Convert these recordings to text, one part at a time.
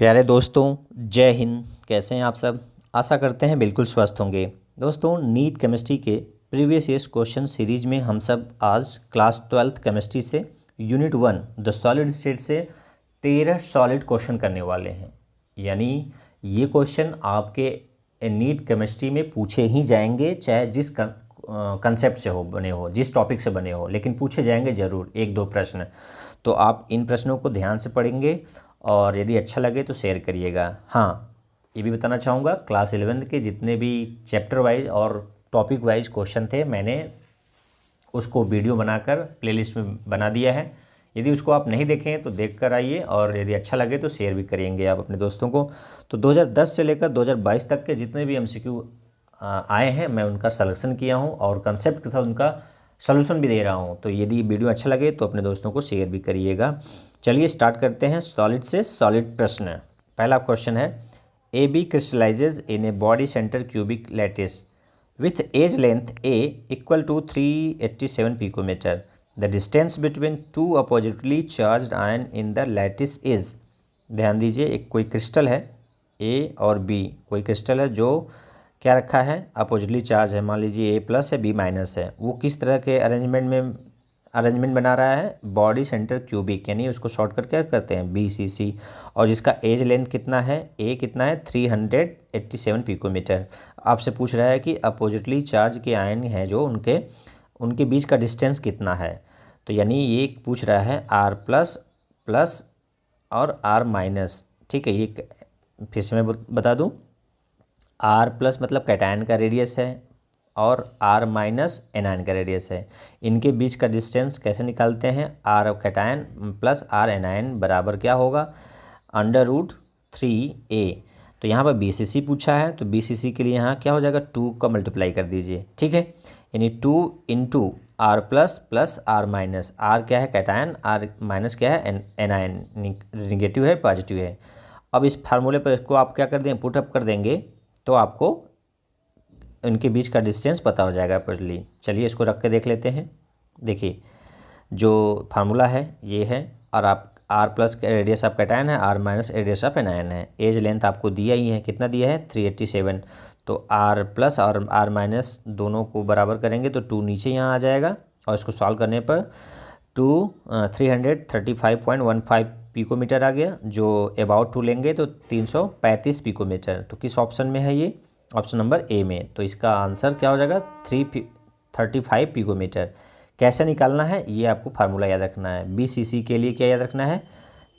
प्यारे दोस्तों, जय हिंद। कैसे हैं आप सब? आशा करते हैं बिल्कुल स्वस्थ होंगे। दोस्तों, नीट केमिस्ट्री के प्रीवियस ईयर्स क्वेश्चन सीरीज में हम सब आज क्लास 12th केमिस्ट्री से यूनिट 1 द सॉलिड स्टेट से 13 सॉलिड क्वेश्चन करने वाले हैं। यानी ये क्वेश्चन आपके नीट केमिस्ट्री में पूछे ही जाएंगे, चाहे जिस कंसेप्ट से हो बने हो, जिस टॉपिक से बने हो, लेकिन पूछे जाएंगे ज़रूर एक दो प्रश्न। तो आप इन प्रश्नों को ध्यान से पढ़ेंगे और यदि अच्छा लगे तो शेयर करिएगा। हाँ, ये भी बताना चाहूँगा, क्लास 11th के जितने भी चैप्टर वाइज और टॉपिक वाइज क्वेश्चन थे, मैंने उसको वीडियो बनाकर प्लेलिस्ट में बना दिया है। यदि उसको आप नहीं देखें तो देख कर आइए, और यदि अच्छा लगे तो शेयर भी करेंगे आप अपने दोस्तों को। तो 2010 से लेकर 2022 तक के जितने भी MCQ आए हैं, मैं उनका सलेक्शन किया हूँ और कंसेप्ट के साथ उनका सॉल्यूशन भी दे रहा हूँ। तो यदि वीडियो अच्छा लगे तो अपने दोस्तों को शेयर भी करिएगा। चलिए स्टार्ट करते हैं सॉलिड से सॉलिड प्रश्न। पहला क्वेश्चन है, A B crystallises in a body centre cubic lattice with edge length A equal to 387 picometer. The distance between two oppositely charged ion in the lattice is। ध्यान दीजिए, एक कोई क्रिस्टल है A और B, कोई crystal है जो क्या रखा है, अपोजिटली चार्ज है। मान लीजिए A+ है, B- है। वो किस तरह के अरेंजमेंट बना रहा है, बॉडी सेंटर क्यूबिक, यानी उसको शॉर्टकट क्या करते हैं, BCC। और जिसका एज लेंथ कितना है, A कितना है, 387 पिकोमीटर। आपसे पूछ रहा है कि अपोजिटली चार्ज के आयन हैं जो उनके बीच का डिस्टेंस कितना है। तो यानी ये पूछ रहा है R++ और R-। ठीक है, ये फिर से मैं बता दूं, R+ मतलब कैटायन का रेडियस है और R- एनायन का रेडियस है। इनके बीच का डिस्टेंस कैसे निकालते हैं, R cation plus R anion बराबर क्या होगा, √3a। तो यहाँ पर BCC पूछा है, तो BCC के लिए यहाँ क्या हो जाएगा, 2 का मल्टीप्लाई कर दीजिए। ठीक है, यानी 2 × R+ R-। R क्या है, कैटायन, R- क्या है, एनायन, निगेटिव है पॉजिटिव है। अब इस फार्मूले पर इसको आप क्या कर दें, पुट अप कर देंगे तो आपको इनके बीच का डिस्टेंस पता हो जाएगा पहले। चलिए इसको रख के देख लेते हैं। देखिए, जो फार्मूला है ये है, और आप R+ का रेडियस ऑफ कैटायन है, R- रेडियस ऑफ एनायन है। एज लेंथ आपको दिया ही है, कितना दिया है, 387। तो R+ और R- दोनों को बराबर करेंगे तो 2 नीचे यहाँ आ जाएगा, और इसको सॉल्व करने पर 335.15 पिकोमीटर आ गया। जो अबाउट 2 लेंगे तो 335 पिकोमीटर। तो किस ऑप्शन में है ये, ऑप्शन नंबर A में। तो इसका आंसर क्या हो जाएगा, 335 पिकोमीटर। कैसे निकालना है, ये आपको फार्मूला याद रखना है। BCC के लिए क्या याद रखना है,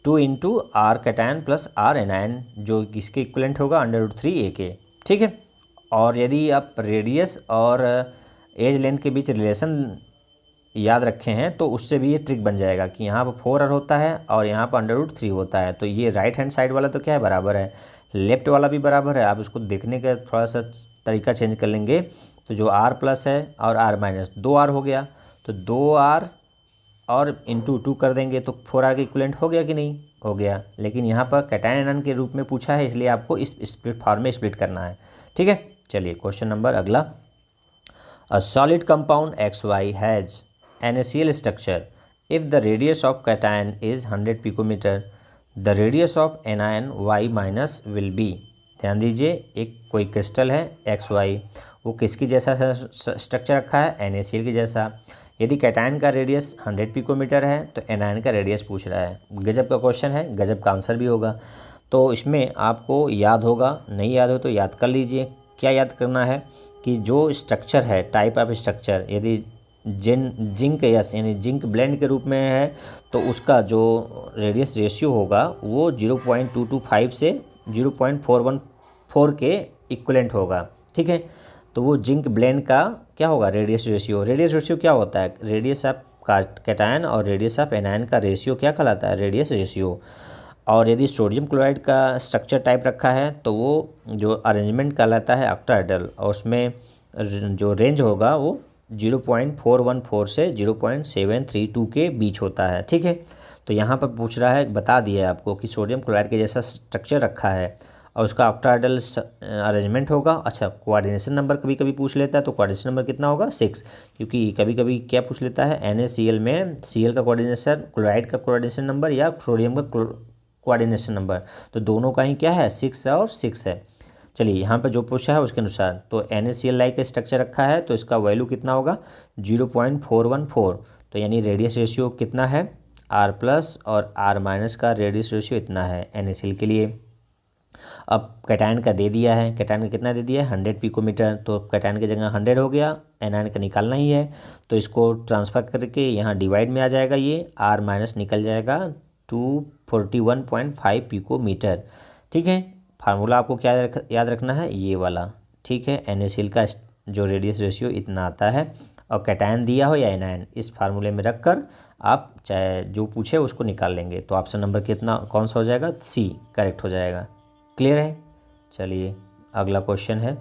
2 × R cation plus R anion, जो किसके इक्वलेंट होगा, √3a के। ठीक है, और यदि आप रेडियस और एज लेंथ के बीच रिलेशन याद रखे हैं तो उससे भी ये ट्रिक बन जाएगा कि यहाँ पर 4R होता है और यहाँ पर √3 होता है। तो ये राइट हैंड साइड वाला तो क्या है, बराबर है, लेफ्ट वाला भी बराबर है। आप इसको देखने का थोड़ा सा तरीका चेंज कर लेंगे, तो जो R+ है और R- 2R हो गया, तो 2R और इंटू 2 कर देंगे तो 4R के इक्वलेंट हो गया कि नहीं, हो गया। लेकिन यहाँ पर कैटायन एनायन के रूप में पूछा है, इसलिए आपको इस स्प्लिट फॉर्म में स्प्लिट करना है। ठीक है, चलिए क्वेश्चन नंबर अगला। A solid compound XY has NaCl structure. If the radius of cation is 100 picometer, the radius of anion Y- will be। ध्यान दीजिए, एक कोई क्रिस्टल है XY, वो किसकी जैसा स्ट्रक्चर रखा है, NaCl की जैसा। यदि कैटायन का रेडियस 100 पिकोमीटर है तो एनायन का रेडियस पूछ रहा है। गजब का क्वेश्चन है, गजब का आंसर भी होगा। तो इसमें आपको याद होगा, नहीं याद हो तो याद कर लीजिए। क्या याद करना है कि जो स्ट्रक्चर है, टाइप ऑफ स्ट्रक्चर, यदि जिंक यानी जिंक ब्लेंड के रूप में है तो उसका जो रेडियस रेशियो होगा वो 0.225 से 0.414 के इक्वलेंट होगा। ठीक है, तो वो जिंक ब्लेंड का क्या होगा, रेडियस रेशियो क्या होता है, रेडियस ऑफ कैटायन और रेडियस ऑफ एनायन का रेशियो क्या कहलाता है, रेडियस रेशियो। और यदि सोडियम क्लोराइड का स्ट्रक्चर टाइप रखा है तो वो जो अरेंजमेंट कहलाता है ऑक्टाहेड्रल, और उसमें जो रेंज होगा वो 0.414 से 0.732 के बीच होता है। ठीक है, तो यहाँ पर पूछ रहा है, बता दिया है आपको कि सोडियम क्लोराइड के जैसा स्ट्रक्चर रखा है और उसका ऑक्टाहेड्रल अरेंजमेंट होगा। अच्छा, कोऑर्डिनेशन नंबर कभी कभी पूछ लेता है, तो कोऑर्डिनेशन नंबर कितना होगा, 6, क्योंकि कभी कभी क्या पूछ लेता है, NaCl में Cl का कोऑर्डिनेशन, क्लोराइड का कोऑर्डिनेशन नंबर या सोडियम का कोऑर्डिनेशन नंबर, तो दोनों का ही क्या है 6 है और 6 है। चलिए यहाँ पर जो पूछा है उसके अनुसार तो NaCl लाइक का स्ट्रक्चर रखा है तो इसका वैल्यू कितना होगा 0.414, तो यानी रेडियस रेशियो कितना है R+ और R- का रेडियस रेशियो इतना है NaCl के लिए। अब कैटायन का दे दिया है, कैटायन का कितना दे दिया है 100 पिकोमीटर, तो कैटायन की जगह 100 हो गया, एनायन का निकालना ही है तो इसको ट्रांसफर करके यहाँ डिवाइड में आ जाएगा, ये R- निकल जाएगा 241.5 पिकोमीटर। ठीक है, फार्मूला आपको क्या याद रखना है ये वाला। ठीक है, NaCl का जो रेडियस रेशियो इतना आता है और कैटायन दिया हो या एनायन, इस फार्मूले में रख कर आप चाहे जो पूछे उसको निकाल लेंगे, तो ऑप्शन नंबर कितना कौन सा हो जाएगा C करेक्ट हो जाएगा। क्लियर है। चलिए अगला क्वेश्चन है,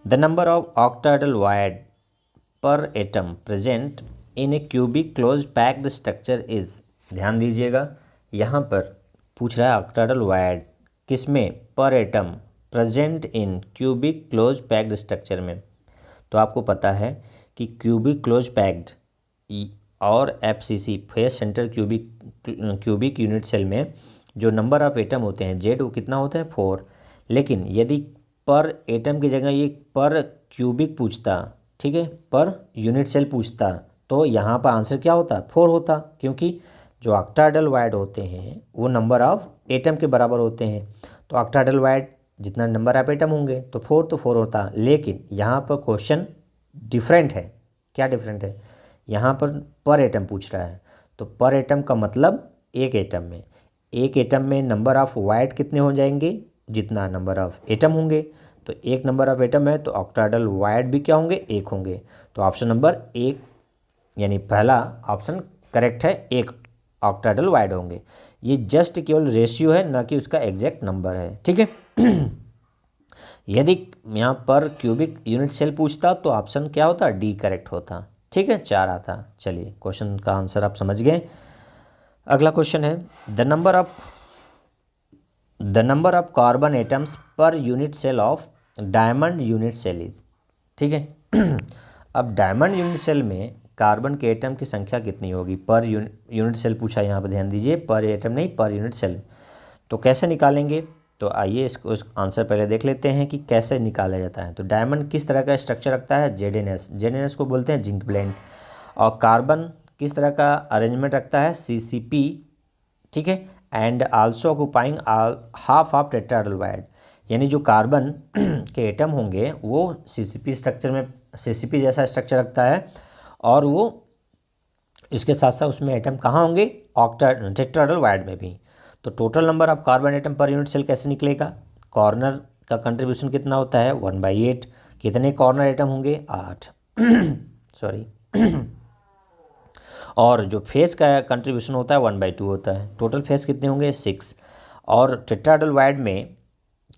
the number of octahedral void per atom present in a cubic close packed structure is. ध्यान दीजिएगा, यहाँ पर पूछ रहा है ऑक्टाहेड्रल वायड किस में, पर atom present in cubic close packed structure में। तो आपको पता है कि क्यूबिक क्लोज पैक्ड और FCC face centre cubic unit cell में जो नंबर ऑफ एटम होते हैं Z वो कितना होता है 4, लेकिन यदि पर एटम की जगह ये पर क्यूबिक पूछता, ठीक है, पर यूनिट सेल पूछता, तो यहाँ पर आंसर क्या होता 4 होता, क्योंकि जो ऑक्टाहेड्रल वायड होते हैं वो नंबर ऑफ एटम के बराबर होते हैं, तो ऑक्टाहेड्रल वायड जितना नंबर ऑफ एटम होंगे तो 4 होता। लेकिन यहाँ पर क्वेश्चन डिफरेंट है। क्या डिफरेंट है, यहाँ पर एटम पूछ रहा है, तो पर एटम का मतलब एक एटम में नंबर ऑफ वायड कितने हो जाएंगे जितना नंबर ऑफ एटम होंगे, तो एक नंबर ऑफ एटम है तो ऑक्टाहेड्रल वायड भी क्या होंगे एक होंगे, तो ऑप्शन नंबर 1 यानी पहला ऑप्शन करेक्ट है, एक ऑक्टाहेड्रल वायड होंगे। ये जस्ट केवल रेशियो है ना कि उसका एग्जैक्ट नंबर है। ठीक है यदि यहाँ पर क्यूबिक यूनिट सेल पूछता तो ऑप्शन क्या होता D करेक्ट होता। ठीक है 4 आता। चलिए क्वेश्चन का आंसर आप समझ गए। अगला क्वेश्चन है, the number of carbon atoms per unit cell of diamond unit cell is. ठीक है अब डायमंड यूनिट सेल में कार्बन के एटम की संख्या कितनी होगी, पर यूनिट सेल पूछा, यहाँ पर ध्यान दीजिए, पर एटम नहीं पर यूनिट सेल। तो कैसे निकालेंगे, तो आइए इसको आंसर पहले देख लेते हैं कि कैसे निकाला जाता है। तो डायमंड किस तरह का स्ट्रक्चर रखता है ZnS को बोलते हैं जिंक ब्लेंड, और कार्बन किस तरह का अरेंजमेंट रखता है CCP। ठीक है, and also occupying half of tetrahedral wide, यानी जो कार्बन के एटम होंगे वो CCP स्ट्रक्चर में CCP जैसा स्ट्रक्चर रखता है, और वो इसके साथ साथ उसमें एटम कहाँ होंगे टेट्राहेड्रल वायड में भी। तो total number of carbon atom per unit cell कैसे निकलेगा, कॉर्नर का कंट्रीब्यूशन कितना होता है 1/8, कितने कॉर्नर एटम होंगे 8 सॉरी और जो फेस का कंट्रीब्यूशन होता है 1/2 होता है, टोटल फेस कितने होंगे 6, और टेट्राहेड्रल वायड में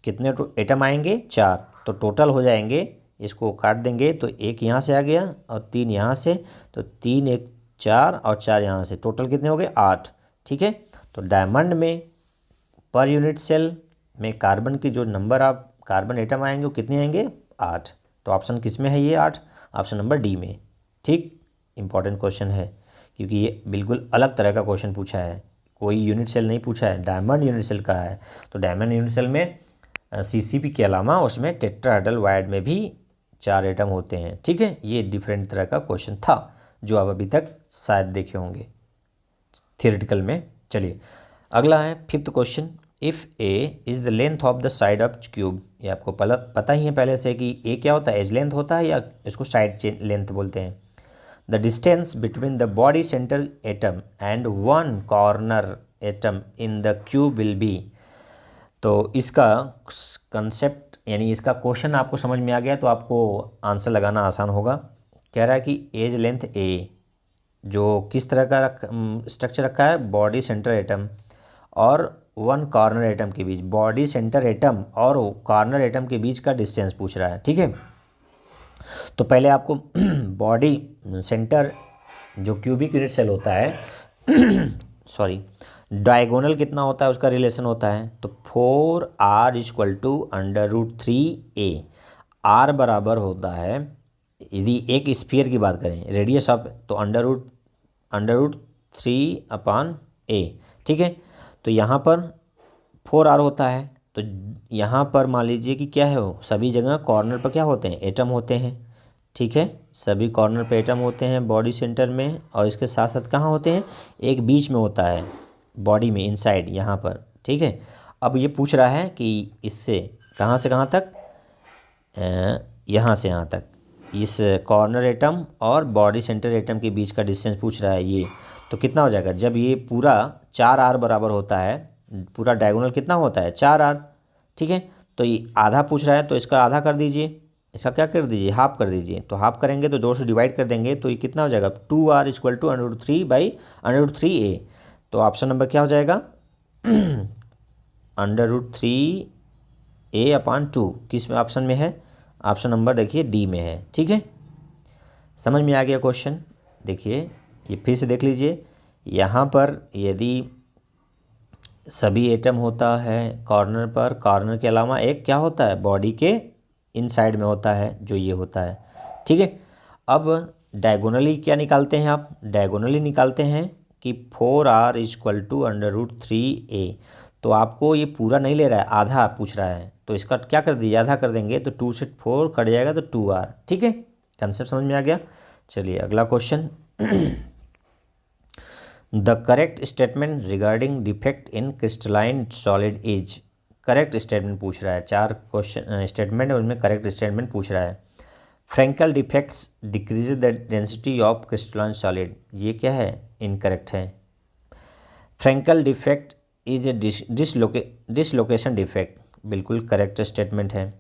कितने एटम आएंगे 4, तो टोटल हो जाएंगे, इसको काट देंगे तो एक यहाँ से आ गया और 3 यहाँ से, तो 3 1 4 और 4 यहाँ से, टोटल कितने हो गए 8। ठीक है, तो डायमंड में पर यूनिट सेल में कार्बन की जो नंबर ऑफ कार्बन एटम आएंगे वो कितने आएंगे 8, तो ऑप्शन किस में है ये 8, ऑप्शन नंबर D में। ठीक, इंपॉर्टेंट क्वेश्चन है क्योंकि ये बिल्कुल अलग तरह का क्वेश्चन पूछा है, कोई यूनिट सेल नहीं पूछा है, डायमंड यूनिट सेल का है। तो डायमंड यूनिट सेल में CCP के अलावा उसमें टेट्राहेड्रल वायड में भी 4 एटम होते हैं। ठीक है, ये डिफरेंट तरह का क्वेश्चन था जो आप अभी तक शायद देखे होंगे थियोरेटिकल में। चलिए अगला है 5th question, if A is the length of the side of cube. ये आपको पता ही है पहले से कि A क्या होता है, एज लेंथ होता है या इसको साइड लेंथ बोलते हैं। The distance between the body centre atom and one corner atom in the cube will be. तो इसका कंसेप्ट यानी इसका क्वेश्चन आपको समझ में आ गया तो आपको आंसर लगाना आसान होगा। कह रहा है कि एज लेंथ A जो किस तरह का स्ट्रक्चर रखा है, बॉडी सेंटर एटम और वन कॉर्नर एटम के बीच, बॉडी सेंटर एटम और कॉर्नर एटम के बीच का डिस्टेंस पूछ रहा है। ठीक है, तो पहले आपको बॉडी सेंटर जो क्यूबिक यूनिट सेल होता है सॉरी डायगोनल कितना होता है उसका रिलेशन होता है, तो 4r = √3a। r बराबर होता है, यदि एक स्फीयर की बात करें रेडियस ऑफ, तो √3/a। ठीक है, तो यहाँ पर 4R होता है। तो यहाँ पर मान लीजिए कि क्या है, वो सभी जगह कॉर्नर पर क्या होते हैं, एटम होते हैं। ठीक है, सभी कॉर्नर पे एटम होते हैं बॉडी सेंटर में, और इसके साथ साथ कहाँ होते हैं, एक बीच में होता है बॉडी में, इनसाइड यहाँ पर। ठीक है, अब ये पूछ रहा है कि इससे कहाँ से कहाँ तक, यहाँ से यहाँ तक, इस कॉर्नर एटम और बॉडी सेंटर एटम के बीच का डिस्टेंस पूछ रहा है ये। तो कितना हो जाएगा, जब ये पूरा 4R बराबर होता है, पूरा डायगोनल कितना होता है, 4R। ठीक है, तो ये आधा पूछ रहा है, तो इसका आधा कर दीजिए, इसका क्या कर दीजिए, हाफ कर दीजिए। तो हाफ करेंगे तो 2 से डिवाइड कर देंगे, तो ये कितना हो जाएगा, 2R इक्वल टू √3/√3a। तो ऑप्शन नंबर क्या हो जाएगा, √3a/2 किस में ऑप्शन में है, ऑप्शन नंबर देखिए डी में है। ठीक है, समझ में आ गया क्वेश्चन। देखिए ये फिर से देख लीजिए, यहाँ पर यदि सभी एटम होता है कॉर्नर पर, कॉर्नर के अलावा एक क्या होता है, बॉडी के इनसाइड में होता है, जो ये होता है। ठीक है, अब डायगोनली क्या निकालते हैं आप, डायगोनली निकालते हैं कि 4R इक्वल टू √3a। तो आपको ये पूरा नहीं ले रहा है, आधा पूछ रहा है, तो इसका क्या कर दीजिए, आधा कर देंगे, तो 2 से 4 कट जाएगा, तो 2R। ठीक है, कंसेप्ट समझ में आ गया। चलिए अगला question. The correct statement regarding defect in crystalline solid is, correct statement पूछ रहा है, 4 क्वेश्चन स्टेटमेंट है, उनमें करेक्ट स्टेटमेंट पूछ रहा है। Frenkel defects decrease the density of crystalline solid, ये क्या है, इनकरेक्ट है। Frenkel defect is a dislocation defect, बिल्कुल करेक्ट स्टेटमेंट है।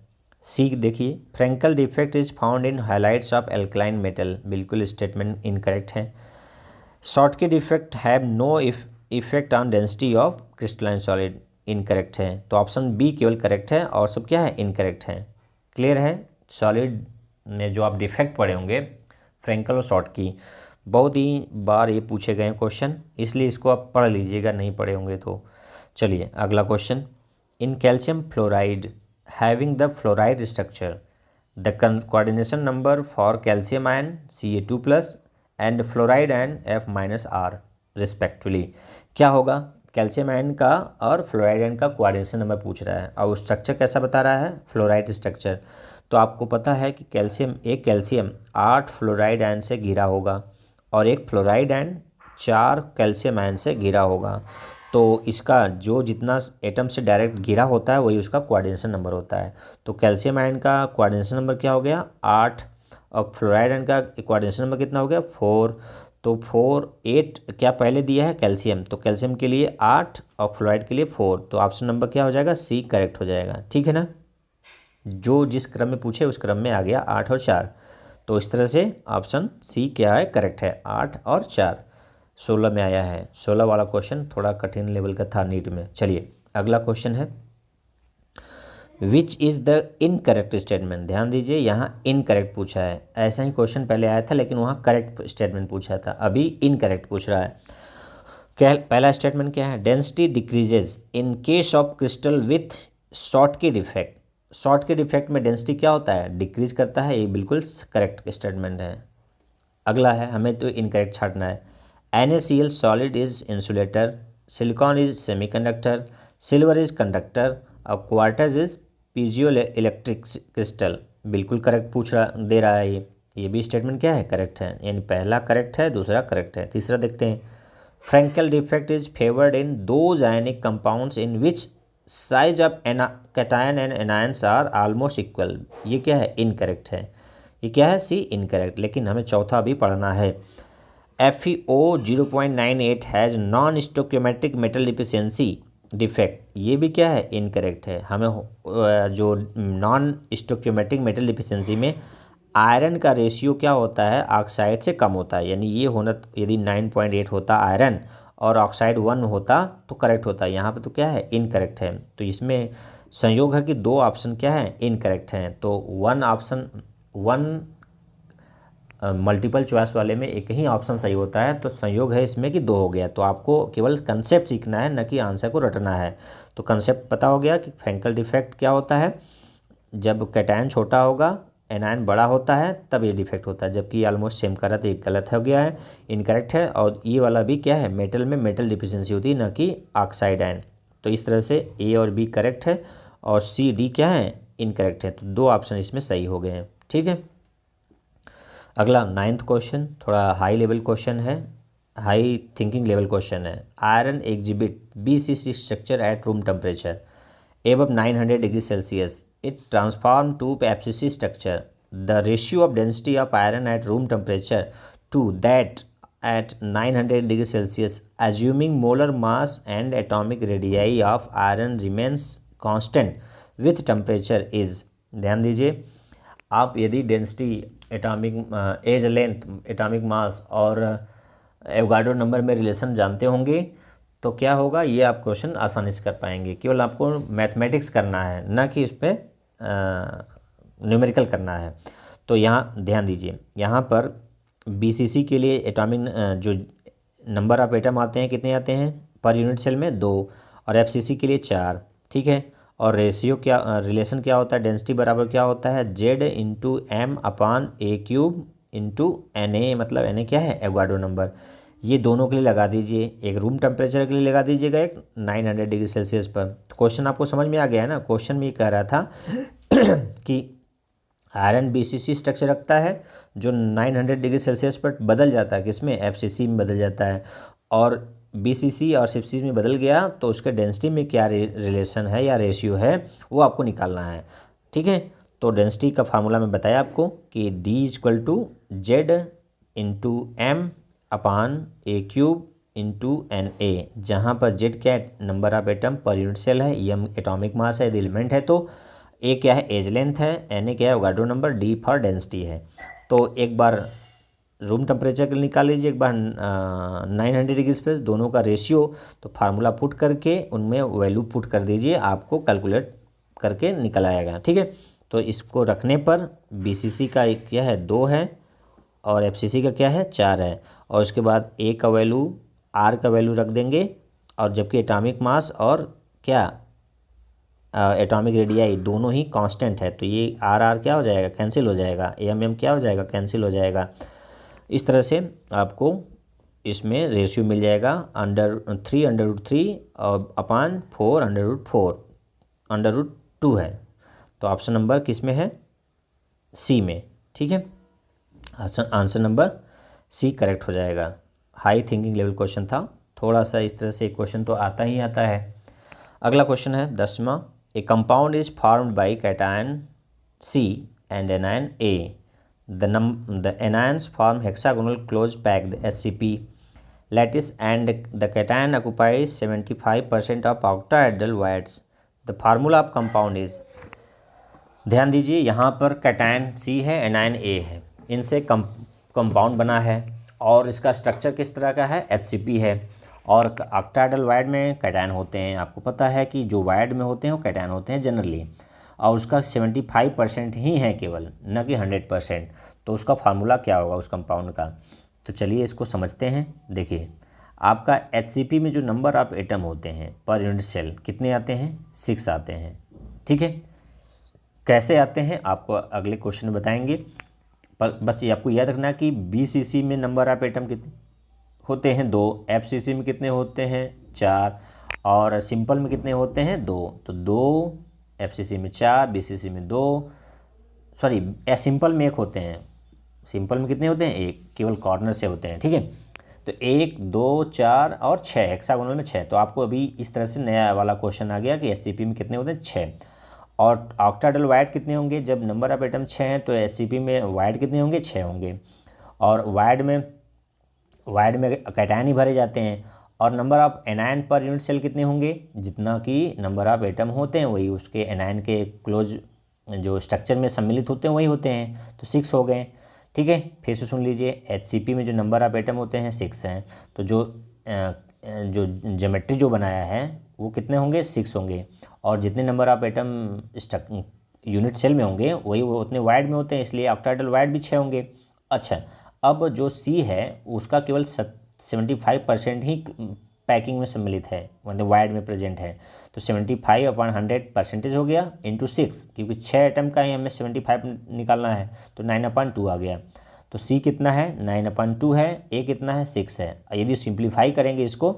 सी देखिए, Frenkel defect is found in highlights of alkaline metal, बिल्कुल स्टेटमेंट इनकरेक्ट है। Schottky defect have no effect on density of crystalline solid, incorrect है। तो option B केवल correct है, और सब क्या है, इनकरेक्ट है। क्लियर है, सॉलिड में जो आप डिफेक्ट पढ़े होंगे फ्रैंकल और शॉर्टकी, बहुत ही बार ये पूछे गए क्वेश्चन, इसलिए इसको आप पढ़ लीजिएगा, नहीं पढ़े होंगे तो। चलिए अगला question. In calcium fluoride having the fluoride structure, the coordination number for calcium ion Ca2+ and fluoride ion F-R respectively, क्या होगा, कैल्शियम आयन का और फ्लोराइड आयन का कोऑर्डिनेशन नंबर पूछ रहा है, और स्ट्रक्चर कैसा बता रहा है, फ्लोराइड स्ट्रक्चर। तो आपको पता है कि एक कैल्शियम 8 फ्लोराइड आयन से घिरा होगा, और एक फ्लोराइड आयन 4 कैल्शियम आयन से घिरा होगा। तो इसका जो जितना एटम से डायरेक्ट घिरा होता है वही उसका कोऑर्डिनेशन नंबर होता है। तो कैल्शियम आयन का कोऑर्डिनेशन नंबर क्या हो गया, 8, और फ्लोराइड आयन का कोऑर्डिनेशन नंबर कितना हो गया, 4। तो 4 8 क्या पहले दिया है, कैल्शियम, तो कैल्शियम के लिए 8 और फ्लोराइड के लिए 4, तो ऑप्शन नंबर क्या हो जाएगा, सी करेक्ट हो जाएगा। ठीक है ना, जो जिस क्रम में पूछे उस क्रम में आ गया 8 और 4। तो इस तरह से ऑप्शन सी क्या है, करेक्ट है, 8 और 4। 16 में आया है, 16 वाला क्वेश्चन थोड़ा कठिन लेवल का था नीट में। चलिए अगला क्वेश्चन है, which is the incorrect statement, ध्यान दीजिए यहाँ इनकरेक्ट पूछा है, ऐसा ही क्वेश्चन पहले आया था लेकिन वहाँ करेक्ट स्टेटमेंट पूछा था, अभी इनकरेक्ट पूछ रहा है। क्या पहला स्टेटमेंट क्या है, density decreases in case of crystal with Schottky defect, Schottky defect में डेंसिटी क्या होता है, डिक्रीज करता है, ये बिल्कुल करेक्ट स्टेटमेंट है। अगला है, हमें तो इनकरेक्ट छाटना है। NaCl solid is insulator, silicon is semiconductor, silver is conductor, और quartz is piezo electric crystal, बिल्कुल करेक्ट पूछ रहा दे रहा है ये भी स्टेटमेंट क्या है, करेक्ट है, यानी पहला करेक्ट है, दूसरा करेक्ट है। तीसरा देखते हैं, Frenkel defect is favoured in those ionic compounds in which size of cation and anions are almost equal, ये क्या है, इनकरेक्ट है, ये क्या है, सी इनकरेक्ट। लेकिन हमें चौथा भी पढ़ना है। FeO 0.98 has non stoichiometric metal deficiency defect, ये भी क्या है, इनकरेक्ट है। हमें जो नॉन स्टोक्योमेट्रिक मेटल डिफिशियंसी में आयरन का रेशियो क्या होता है, ऑक्साइड से कम होता है, यानी ये होना, यदि 9.8 होता आयरन और ऑक्साइड 1 होता तो करेक्ट होता, यहाँ पे तो क्या है, इनकरेक्ट है। तो इसमें संयोग है कि 2 ऑप्शन क्या है, इनकरेक्ट हैं। तो 1 मल्टीपल चॉइस वाले में एक ही ऑप्शन सही होता है, तो संयोग है इसमें कि 2 हो गया। तो आपको केवल कंसेप्ट सीखना है, न कि आंसर को रटना है। तो कंसेप्ट पता हो गया कि फ्रैंकल डिफेक्ट क्या होता है, जब कैटायन छोटा होगा एनायन बड़ा होता है तब ये डिफेक्ट होता है, जबकि ऑलमोस्ट सेम कर रहा था, ये गलत हो गया है, इनकरेक्ट है। और ये वाला भी क्या है, मेटल में मेटल डिफिशियंसी होती है, न कि ऑक्साइड आयन। तो इस तरह से ए और बी करेक्ट है और सी डी क्या है, इनकरेक्ट है। तो 2 ऑप्शन इसमें सही हो गए हैं। ठीक है, अगला 9th क्वेश्चन थोड़ा हाई लेवल क्वेश्चन है, हाई थिंकिंग लेवल क्वेश्चन है। Iron exhibit BCC structure at room temperature above 900 degree Celsius. It transforms to FCC structure. The ratio of density of iron at room temperature to that at 900 degree Celsius, assuming molar mass and atomic radii of iron remains constant with temperature is। ध्यान दीजिए, आप यदि density, atomic edge length, atomic mass और Avogadro number में relation जानते होंगे तो क्या होगा, ये आप क्वेश्चन आसानी से कर पाएंगे। केवल आपको मैथमेटिक्स करना है, ना कि उस पर न्यूमेरिकल करना है। तो यहाँ ध्यान दीजिए, यहाँ पर BCC के लिए एटॉमिक जो नंबर ऑफ एटम आते हैं कितने आते हैं पर यूनिट सेल में, 2, और FCC के लिए 4। ठीक है, और रेशियो क्या, रिलेशन क्या होता है, डेंसिटी बराबर क्या होता है, Z/m/A³ मतलब Na क्या है, एवोगाड्रो नंबर। ये दोनों के लिए लगा दीजिए, एक रूम टेम्परेचर के लिए लगा दीजिएगा, एक 900 डिग्री सेल्सियस पर। क्वेश्चन आपको समझ में आ गया है ना। क्वेश्चन में ये कह रहा था कि आयरन BCC स्ट्रक्चर रखता है जो 900 डिग्री सेल्सियस पर बदल जाता है, किसमें, FCC में बदल जाता है, और BCC और CFC में बदल गया तो उसके डेंसिटी में क्या रिलेशन है या रेशियो है वो आपको निकालना है। ठीक है, तो डेंसिटी का फार्मूला मैं बताया आपको कि D=Z/m/A³ जहाँ पर Z क्या है, number of atom per unit cell है, M एटॉमिक मास है यदि एलिमेंट है, तो A क्या है, एज लेंथ है, Na क्या है, Avogadro number, D for density है। तो एक बार रूम टेम्परेचर के लिए निकाल लीजिए, एक बार 900 डिग्री सेल्सियस, दोनों का रेशियो, तो फार्मूला पुट करके उनमें वैल्यू पुट कर दीजिए, आपको कैलकुलेट करके निकल आएगा। ठीक है, तो इसको रखने पर BCC का क्या है, 2 है, और FCC का क्या है, 4 है, और उसके बाद A का वैल्यू, R का वैल्यू रख देंगे, और जबकि एटॉमिक मास और क्या एटॉमिक रेडियाई दोनों ही कांस्टेंट है, तो ये R क्या हो जाएगा, कैंसिल हो जाएगा, MM क्या हो जाएगा, कैंसिल हो जाएगा। इस तरह से आपको इसमें रेशियो मिल जाएगा √3 और अपान 4 √2 है। तो ऑप्शन नंबर किस में है, C में। ठीक है, आंसर नंबर C करेक्ट हो जाएगा। हाई थिंकिंग लेवल क्वेश्चन था, थोड़ा सा इस तरह से क्वेश्चन तो आता ही आता है। अगला क्वेश्चन है 10वां। A compound is formed by cation C and anion A। The anions form hexagonal closed packed HCP lattice and the cation occupies 75% of octahedral voids. The formula of compound is। ध्यान दीजिए, यहाँ पर cation C है, anion A है, इनसे compound बना है और इसका स्ट्रक्चर किस तरह का है, HCP है, और ऑक्टाहेड्रल वाइड में कैटायन होते हैं। आपको पता है कि जो वाइड में होते हैं वो कैटायन होते हैं जनरली, और उसका 75% ही है केवल, न कि 100%। तो उसका फार्मूला क्या होगा उस कंपाउंड का, तो चलिए इसको समझते हैं। देखिए, आपका HCP में जो नंबर ऑफ एटम होते हैं पर यूनिट सेल कितने आते हैं, 6 आते हैं। ठीक है, कैसे आते हैं आपको अगले क्वेश्चन में बताएंगे, पर बस ये आपको याद रखना कि BCC में नंबर ऑफ एटम कितने होते हैं, 2, FCC में कितने होते हैं, 4, और सिंपल में कितने होते हैं, 2। तो 2 FCC में 4, BCC में 2, सॉरी सिंपल में 1 होते हैं। सिंपल में कितने होते हैं, 1, केवल कॉर्नर से होते हैं। ठीक है, तो 1, 2, 4 और 6, हेक्सागोनल में 6। तो आपको अभी इस तरह से नया वाला क्वेश्चन आ गया कि HCP में कितने होते हैं, 6। और ऑक्टाहेड्रल वाइड कितने होंगे, जब नंबर ऑफ एटम 6 हैं तो HCP में वाइड कितने होंगे, 6 होंगे, और वाइड में कैटायन ही भरे जाते हैं। और number of anion per unit cell कितने होंगे, जितना कि नंबर ऑफ एटम होते हैं वही उसके एनायन के क्लोज जो स्ट्रक्चर में सम्मिलित होते हैं वही होते हैं, तो 6 हो गए। ठीक है, फिर से सुन लीजिए, HCP में जो नंबर ऑफ एटम होते हैं 6 हैं, तो जो ज्योमेट्री जो बनाया है वो कितने होंगे, 6 होंगे, और जितने number of atom unit cell में होंगे वही वो उतने वाइड में होते हैं, इसलिए ऑक्टाहेड्रल वाइड भी 6 होंगे। अच्छा, अब जो C है उसका केवल 75% ही पैकिंग में सम्मिलित है, मतलब वाइड में प्रेजेंट है, तो 75/100% हो गया इंटू 6, क्योंकि 6 एटम का ही हमें 75 निकालना है, तो 9/2 आ गया। तो C कितना है, 9/2 है, A कितना है, 6 है। यदि सिंप्लीफाई करेंगे इसको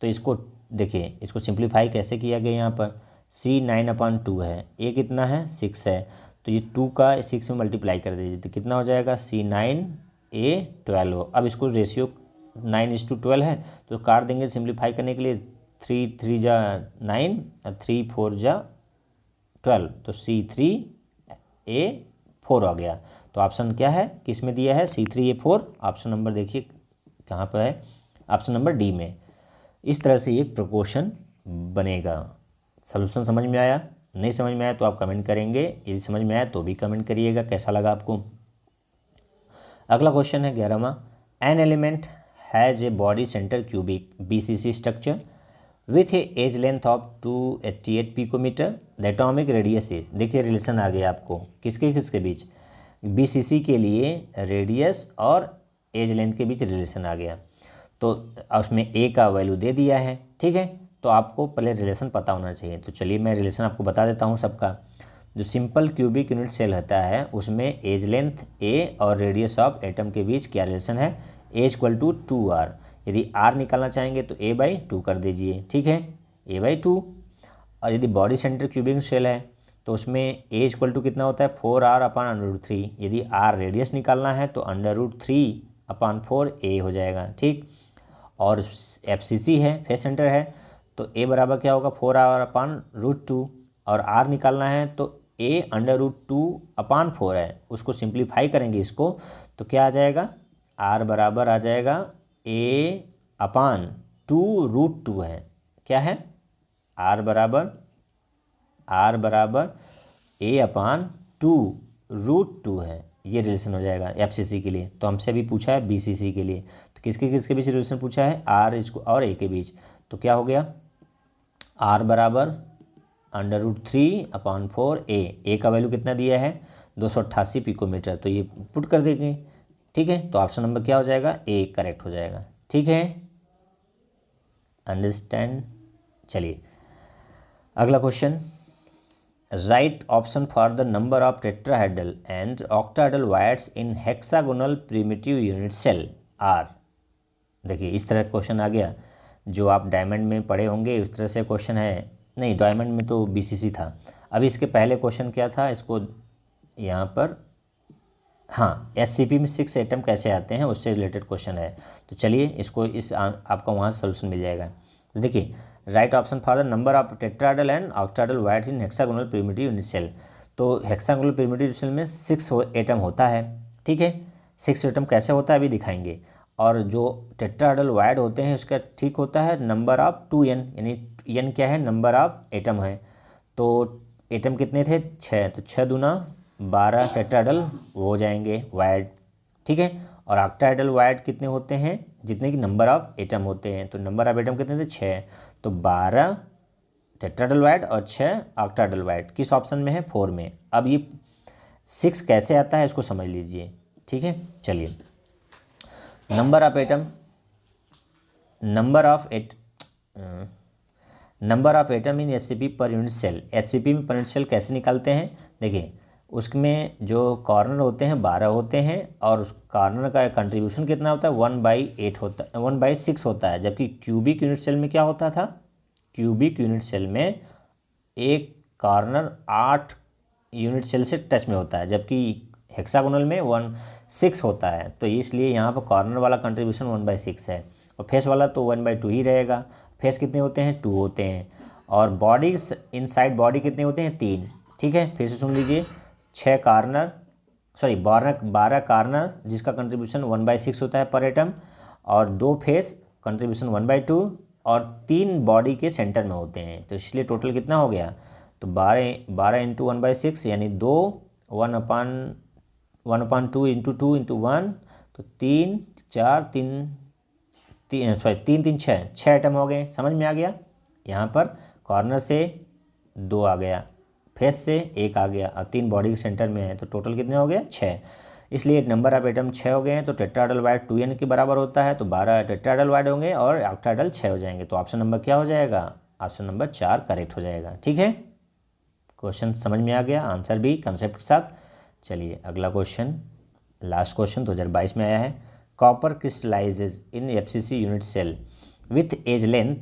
तो इसको देखिए इसको सिंप्लीफाई कैसे किया गया, यहाँ पर C9/2 है, ए कितना है 6 है, तो ये 2 का 6 में मल्टीप्लाई कर दीजिए तो कितना हो जाएगा C9A12। अब इसको रेशियो 9:12 है तो काट देंगे सिंप्लीफाई करने के लिए, 3 3 जा 9 और 3 4 जा 12, तो C3A4 आ गया। तो ऑप्शन क्या है, किस में दिया है, C3A4। ऑप्शन नंबर देखिए कहाँ पर है, ऑप्शन नंबर डी में। इस तरह से एक प्रपोर्शन बनेगा। सॉल्यूशन समझ में आया, नहीं समझ में आया तो आप कमेंट करेंगे, यदि समझ में आया तो भी कमेंट करिएगा कैसा लगा आपको। अगला क्वेश्चन है 11वां। An element has a body centre cubic BCC structure with a edge length of 288 picometre, the atomic radius is. देखिए रिलेशन आ गया आपको किसके बीच, BCC के लिए रेडियस और एज लेंथ के बीच रिलेशन आ गया। तो उसमें ए का वैल्यू दे दिया है, ठीक है, तो आपको पहले रिलेशन पता होना चाहिए। तो चलिए मैं रिलेशन आपको बता देता हूँ सबका। जो सिंपल क्यूबिक यूनिट सेल होता है उसमें एज लेंथ ए और रेडियस ऑफ एटम के बीच क्या रिलेशन है, ए इक्वल टू 2r। यदि r निकालना चाहेंगे तो a/2 कर दीजिए, ठीक है, a/2। और यदि बॉडी सेंटर क्यूबिक सेल है तो उसमें ए इक्वल टू कितना होता है 4r/√3। यदि r रेडियस निकालना है तो √3/4a हो जाएगा, ठीक। और FCC है, फेस सेंटर है, तो a बराबर क्या होगा 4r/√2। और r निकालना है तो a √2/4 है, उसको सिंप्लीफाई करेंगे इसको तो क्या आ जाएगा, r बराबर आ जाएगा a/2√2 है, क्या है, r बराबर a/2√2 है। ये रिलेशन हो जाएगा FCC के लिए। तो हमसे अभी पूछा है BCC के लिए, तो किसके बीच रिलेशन पूछा है, r इसको और a के बीच। तो क्या हो गया, r बराबर √3/4a का वैल्यू कितना दिया है 288 पिकोमीटर, तो ये पुट कर देंगे, ठीक है। तो ऑप्शन नंबर क्या हो जाएगा, ए करेक्ट हो जाएगा, ठीक है, अंडरस्टैंड। चलिए अगला question, right option for the number of tetrahedral and octahedral voids in hexagonal primitive unit cell are. देखिए इस तरह क्वेश्चन आ गया, जो आप डायमंड में पढ़े होंगे उस तरह से क्वेश्चन है। नहीं, डायमंड में तो BCC था। अभी इसके पहले क्वेश्चन क्या था, इसको यहाँ पर, हाँ, SCP में 6 एटम कैसे आते हैं उससे रिलेटेड क्वेश्चन है। तो चलिए इसको आपको वहाँ से सोल्यूशन मिल जाएगा। तो देखिए right option for the number of tetrahedral and octahedral voids in hexagonal primitive unit cell. तो हेक्सागोनल प्रिमिटिव सेल में 6 एटम होता है, ठीक है। 6 एटम कैसे होता है अभी दिखाएंगे। और जो टेट्राहेड्रल वायर्ड होते हैं उसका ठीक होता है नंबर ऑफ 2n, यानी n क्या है, नंबर ऑफ एटम है। तो एटम कितने थे 6, तो 6 दूना 12 टेट्राहेड्रल हो जाएंगे वायर्ड, ठीक है। और ऑक्टाहेड्रल वायर्ड कितने होते हैं, जितने की नंबर ऑफ एटम होते हैं। तो नंबर ऑफ एटम कितने थे 6, तो 12 टेट्राहेड्रल वायर्ड और 6 ऑक्टाहेड्रल वायर्ड। किस ऑप्शन में है, 4 में। अब ये 6 कैसे आता है इसको समझ लीजिए, ठीक है। चलिए number of atom, number of atom in SCP per unit cell. SCP में पर यूनिट सेल कैसे निकालते हैं, देखिए उसमें जो कॉर्नर होते हैं 12 होते हैं और उस कॉर्नर का कंट्रीब्यूशन कितना होता है 1/8 होता है, 1/6 होता है। जबकि क्यूबिक यूनिट सेल में क्या होता था, क्यूबिक यूनिट सेल में एक कॉर्नर 8 यूनिट सेल से टच में होता है, जबकि हेक्सागोनल में 1/6 होता है। तो इसलिए यहाँ पर कॉर्नर वाला कंट्रीब्यूशन 1/6 है और फेस वाला तो 1/2 ही रहेगा। फेस कितने होते हैं, 2 होते हैं। और बॉडी इनसाइड बॉडी कितने होते हैं, 3, ठीक है। फिर से सुन लीजिए, 6 कॉर्नर, सॉरी 12 कॉर्नर जिसका कंट्रीब्यूशन 1/6 होता है पर एटम, और 2 फेस कंट्रीब्यूशन 1/2, और 3 बॉडी के सेंटर में होते हैं। तो इसलिए टोटल कितना हो गया, तो 12 इंटू 1/6 यानी 2, 1/2 इंटू 2 इंटू 1, तो 3 4 3 6 एटम हो गए। समझ में आ गया, यहाँ पर कॉर्नर से 2 आ गया, फेस से 1 आ गया और 3 बॉडी के सेंटर में है, तो टोटल कितने हो गए 6। इसलिए नंबर ऑफ एटम 6 हो गए हैं। तो टेट्राहेड्रल वायर्ड 2n के बराबर होता है, तो 12 टेट्राहेड्रल वायर्ड होंगे और ऑक्टाहेड्रल 6 हो जाएंगे। तो ऑप्शन नंबर क्या हो जाएगा, ऑप्शन नंबर 4 करेक्ट हो जाएगा, ठीक है। क्वेश्चन समझ में आ गया, आंसर भी कंसेप्ट के साथ। चलिए अगला क्वेश्चन, लास्ट क्वेश्चन 2022 में आया है। Copper crystallises in FCC unit cell with edge length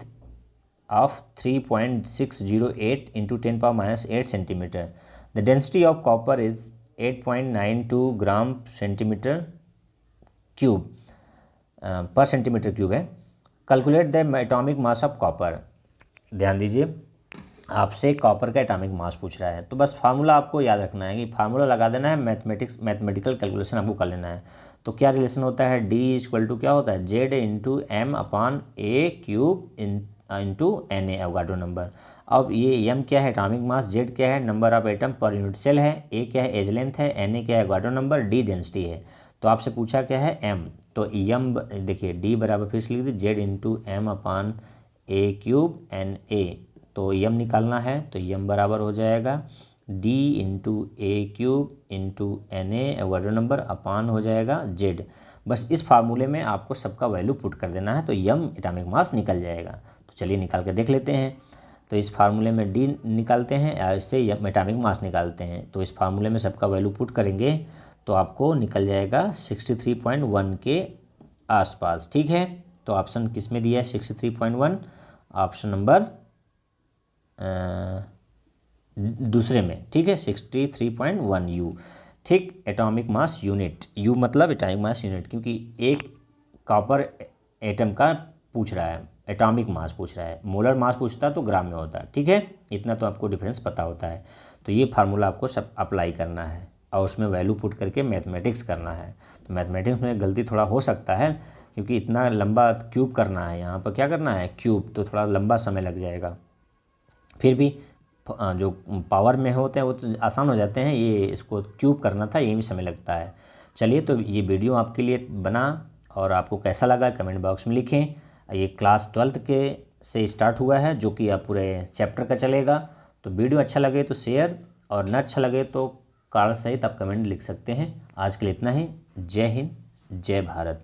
of 3.608 into 10 power minus 8 centimeter. The density of copper is 8.92 gram centimetre cube पर सेंटीमीटर क्यूब है. Calculate the atomic mass of copper. ध्यान दीजिए, आपसे copper का atomic mass पूछ रहा है, तो बस फार्मूला आपको याद रखना है कि फार्मूला लगा देना है, मैथमेटिकल कैलकुलेशन आपको कर लेना है. तो क्या रिलेशन होता है, D इक्वल टू क्या होता है, Z into M upon a cube into N A Avogadro number. अब ये m क्या है, एटॉमिक मास, Z क्या है, number of atom per unit cell है, A क्या है, एज लेंथ है, Na क्या है, एवोगाड्रो नंबर, D डेंसिटी है. तो आपसे पूछा क्या है, m. तो m देखिए D बराबर फिर से लिख दीजिए Z into M upon a cube N A. तो m निकालना है तो m बराबर हो जाएगा D into a cube into N A Avogadro number upon हो जाएगा Z. बस इस फार्मूले में आपको सबका वैल्यू पुट कर देना है तो m एटॉमिक मास निकल जाएगा. तो चलिए निकाल के देख लेते हैं. तो इस फार्मूले में D निकालते हैं या इससे m एटॉमिक मास निकालते हैं. तो इस फार्मूले में सबका वैल्यू पुट करेंगे तो आपको निकल जाएगा 63.1 के आसपास. ठीक है, तो ऑप्शन किस में दिया है, 63.1, ऑप्शन नंबर दूसरे में. ठीक है, 63.1 U. ठीक, एटॉमिक मास यूनिट, U मतलब एटॉमिक मास यूनिट, क्योंकि एक कॉपर एटम का पूछ रहा है, एटॉमिक मास पूछ रहा है. मोलर मास पूछता तो ग्राम में होता. ठीक है, इतना तो आपको डिफरेंस पता होता है. तो ये फार्मूला आपको सब अप्लाई करना है और उसमें वैल्यू पुट करके मैथमेटिक्स करना है. तो मैथमेटिक्स में गलती थोड़ा हो सकता है क्योंकि इतना लंबा क्यूब करना है, यहाँ पर क्या करना है, क्यूब, तो थोड़ा लंबा समय लग जाएगा. फिर भी जो पावर में होते हैं वो तो आसान हो जाते हैं, ये इसको क्यूब करना था, ये भी समय लगता है. चलिए, तो ये वीडियो आपके लिए बना और आपको कैसा लगा कमेंट बॉक्स में लिखें. ये क्लास 12th के से स्टार्ट हुआ है जो कि अब पूरे चैप्टर का चलेगा. तो वीडियो अच्छा लगे तो शेयर और न अच्छा लगे तो कारण सहित आप कमेंट लिख सकते हैं. आज के लिए इतना ही. जय हिंद, जय भारत.